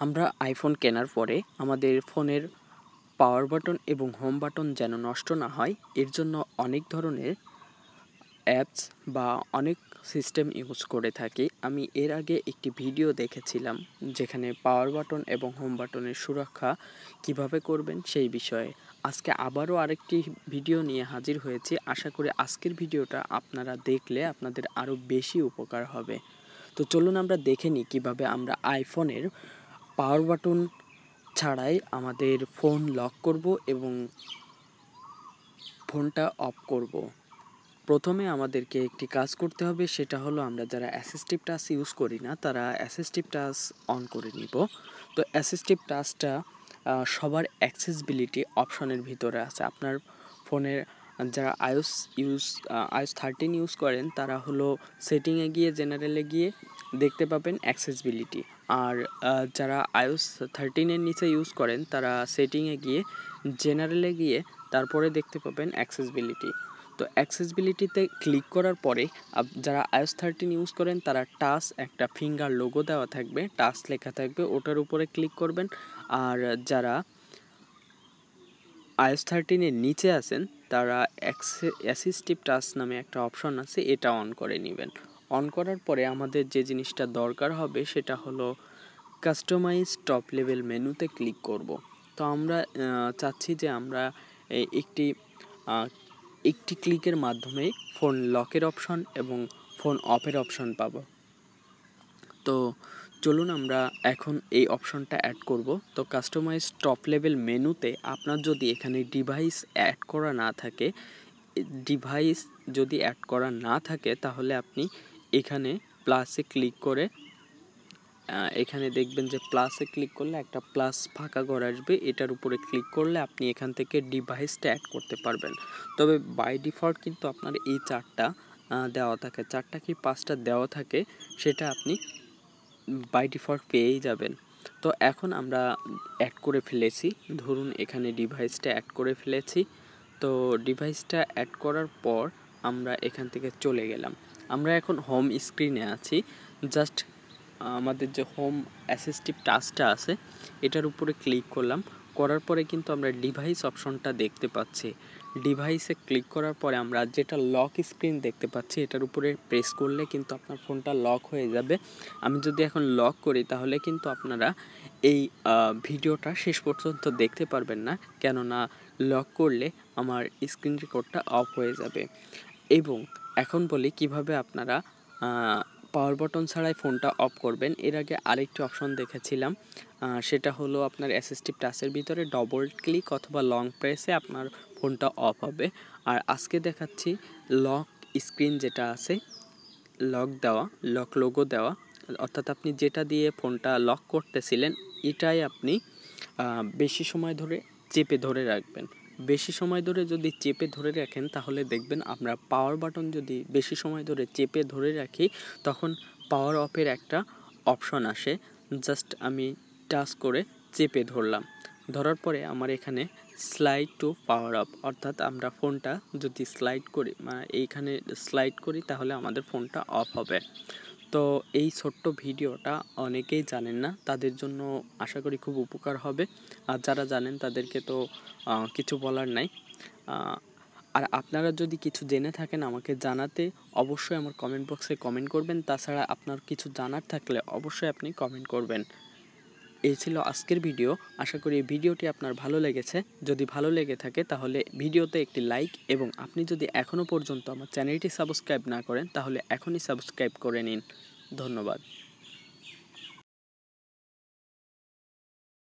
আমরা আইফোন কেনার পরে আমাদের ফোনের পাওয়ার বাটন এবং হোম বাটন যেন নষ্ট না হয় এর জন্য অনেক ধরনের অ্যাপস বা অনেক সিস্টেম ইউজ করে থাকি। আমি এর আগে একটি ভিডিও দেখেছিলাম যেখানে পাওয়ার বাটন এবং হোম বাটনের সুরক্ষা কিভাবে করবেন সেই বিষয়ে। আজকে আবারও আরেকটি ভিডিও নিয়ে হাজির হয়েছি। আশা করি আজকের ভিডিওটা আপনারা দেখলে আপনাদের আরও বেশি উপকার হবে। তো চলুন আমরা দেখে নিই কীভাবে আমরা আইফোনের পাওয়ার বাটন ছাড়াই আমাদের ফোন লক করব এবং ফোনটা অফ করব। প্রথমে আমাদেরকে একটি কাজ করতে হবে, সেটা হলো আমরা যারা অ্যাসিস্টিভ টাচ ইউজ করি না তারা অ্যাসিস্টিভ টাচ অন করে নিব। তো অ্যাসিস্টিভ টাচটা সবার অ্যাক্সেসিবিলিটি অপশনের ভিতরে আছে। আপনার ফোনের যারা iOS 13 ইউজ করেন তারা হলো সেটিংয়ে গিয়ে জেনারেলে গিয়ে দেখতে পাবেন অ্যাক্সেসিবিলিটি। আর যারা iOS 13-এর নিচে ইউজ করেন তারা সেটিংয়ে গিয়ে জেনারেলে গিয়ে তারপরে দেখতে পাবেন অ্যাক্সেসিবিলিটি। তো অ্যাক্সেসিবিলিটিতে ক্লিক করার পরে যারা iOS 13 ইউজ করেন তারা টাচ একটা ফিঙ্গার লোগো দেওয়া থাকবে, টাচ লেখা থাকবে, ওটার উপরে ক্লিক করবেন। আর যারা iOS 13-এর নিচে আছেন তারা অ্যাসিস্টিভ টাচ নামে একটা অপশন আছে, এটা অন করে নেবেন। অন করার পরে আমাদের যে জিনিসটা দরকার হবে সেটা হলো কাস্টমাইজ টপ লেভেল মেনুতে ক্লিক করব। তো আমরা চাচ্ছি যে আমরা একটি ক্লিকের মাধ্যমে ফোন লকের অপশন এবং ফোন অফের অপশন পাবো। তো চলুন আমরা এখন এই অপশনটা অ্যাড করব। তো কাস্টমাইজ টপ লেভেল মেনুতে আপনার যদি এখানে ডিভাইস অ্যাড করা না থাকে তাহলে আপনি এখানে প্লাসে ক্লিক করে এখানে দেখবেন যে প্লাসে ক্লিক করলে একটা প্লাস ফাঁকা ঘর আসবে, এটার উপরে ক্লিক করলে আপনি এখান থেকে ডিভাইসটা অ্যাড করতে পারবেন। তবে বাই ডিফল্ট কিন্তু আপনার এই চারটা দেওয়া থাকে, চারটা কি পাঁচটা দেওয়া থাকে, সেটা আপনি বাই ডিফল্ট পেয়েই যাবেন। তো এখন আমরা অ্যাড করে ফেলেছি, ধরুন এখানে ডিভাইসটা অ্যাড করে ফেলেছি। তো ডিভাইসটা অ্যাড করার পর আমরা এখান থেকে চলে গেলাম। আমরা এখন হোম স্ক্রিনে আছি। জাস্ট আমাদের যে হোম অ্যাসিস্টিভ টাচটা আছে এটার উপরে ক্লিক করলাম, করার পরে কিন্তু আমরা ডিভাইস অপশনটা দেখতে পাচ্ছি। ডিভাইসে ক্লিক করার পরে আমরা যেটা লক স্ক্রিন দেখতে পাচ্ছি এটার উপরে প্রেস করলে কিন্তু আপনার ফোনটা লক হয়ে যাবে। আমি যদি এখন লক করি তাহলে কিন্তু আপনারা এই ভিডিওটা শেষ পর্যন্ত দেখতে পারবেন না, কেননা লক করলে আমার স্ক্রিন রেকর্ডটা অফ হয়ে যাবে। এবং এখন বলি কিভাবে আপনারা পাওয়ার বাটন ছাড়াই ফোনটা অফ করবেন। এর আগে আরেকটি অপশন দেখেছিলাম, সেটা হলো আপনার অ্যাসিস্টিভ টাচের ভিতরে ডবল ক্লিক অথবা লং প্রেসে আপনার ফোনটা অফ হবে। আর আজকে দেখাচ্ছি লক স্ক্রিন যেটা আছে, লক লোগো দেওয়া, অর্থাৎ আপনি যেটা দিয়ে ফোনটা লক করতেছিলেন এটাই আপনি বেশি সময় ধরে চেপে ধরে রাখবেন। বেশি সময় ধরে যদি চেপে ধরে রাখেন তাহলে দেখবেন আমরা পাওয়ার বাটন যদি বেশি সময় ধরে চেপে ধরে রাখি তখন পাওয়ার অফের একটা অপশন আসে। জাস্ট আমি টাচ করে চেপে ধরলাম, ধরার পরে আমার এখানে স্লাইড টু পাওয়ার অফ, অর্থাৎ আমরা ফোনটা যদি এইখানে স্লাইড করি তাহলে আমাদের ফোনটা অফ হবে। তো এই ছোট্ট ভিডিওটা অনেকেই জানেন না, তাদের জন্য আশা করি খুব উপকার হবে। আর যারা জানেন তাদেরকে তো কিছু বলার নাই। আর আপনারা যদি কিছু জেনে থাকেন আমাকে জানাতে অবশ্যই আমার কমেন্ট বক্সে কমেন্ট করবেন। তাছাড়া আপনার কিছু জানার থাকলে অবশ্যই আপনি কমেন্ট করবেন। এই ছিল আজকের ভিডিও। আশা করি এই ভিডিওটি আপনার ভালো লেগেছে। যদি ভালো লেগে থাকে তাহলে ভিডিওতে একটি লাইক, এবং আপনি যদি এখনও পর্যন্ত আমার চ্যানেলটি সাবস্ক্রাইব না করেন তাহলে এখনই সাবস্ক্রাইব করে নিন। ধন্যবাদ।